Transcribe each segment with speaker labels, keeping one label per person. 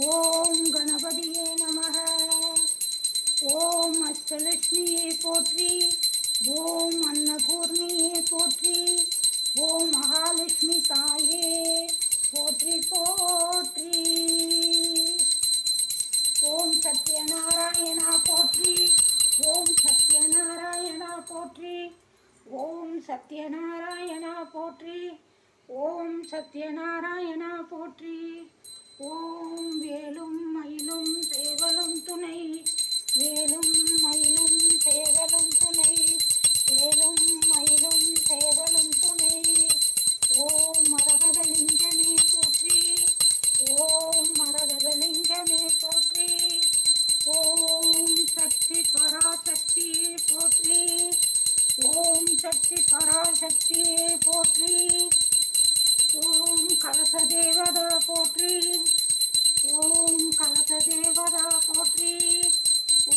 Speaker 1: ஓம் கணபதியே நமக. ஓம் அஷ்டலட்சுமியே போற்றி. ஓம் அன்னபூர்ணியே போற்றி. ஓம் மகாலட்சுமி தாயே போற்றி போற்றி. ஓம் சத்யநாராயணா போற்றி. ஓம் சத்யநாராயணா போற்றி. ஓம் சத்யநாராயணா போற்றி. ஓம் சத்யநாராயணா போற்றி. ஓம் வேலும் மயிலும் சேவலும் துணை. வேலும் மயிலும் சேவலும் துணை. வேலும் மயிலும் சேவலும் துணை. ஓம் மரகதலிங்கமே போற்றி. ஓம் மரகதலிங்கமே போற்றி. ஓம் சக்தி பராசக்தியே போற்றி. ஓம் சக்தி பராசக்தியே போற்றி. ஓம் கலச தேவதா போற்றி. ஓம் கலச தேவதா போற்றி.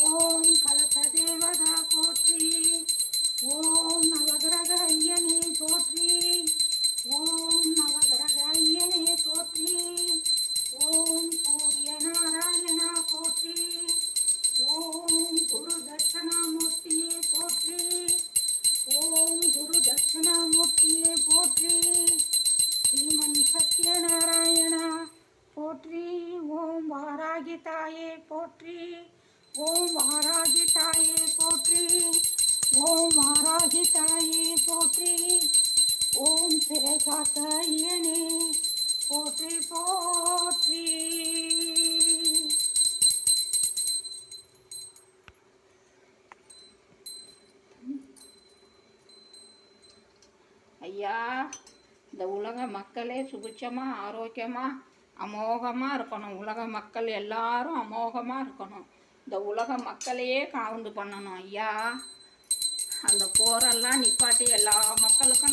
Speaker 1: ஓம் கலச தேவதா போற்றி. ஓம் நவகிரக ஐயனே போற்றி. ஓம் நவகிரக ஐயனே போற்றி. ஓம் சூரிய நாராயணா போற்றி. ஓம் குரு தட்சணாமூர்த்தியே போற்றி. ஓம் குரு தட்சணாமூர்த்தியே போற்றி. ஸ்ரீமன் சத்யநாராயணா போற்றி. ஓம் வாராகி தாயே போற்றி. ஓம் வாராகி தாயே போற்றி. ஓம் வாராகி தாயே போற்றி. ஓம் சிறை காத்த ஐயனே போற்றி போற்றி. ஐயா, இந்த உலக மக்களே சுபிட்சமாக ஆரோக்கியமாக அமோகமாக இருக்கணும். உலக மக்கள் எல்லாரும் அமோகமாக இருக்கணும். இந்த உலக மக்களையே காவந்து பண்ணணும் ஐயா. அந்த போரெல்லாம் நிப்பாட்டி எல்லா மக்களுக்கும்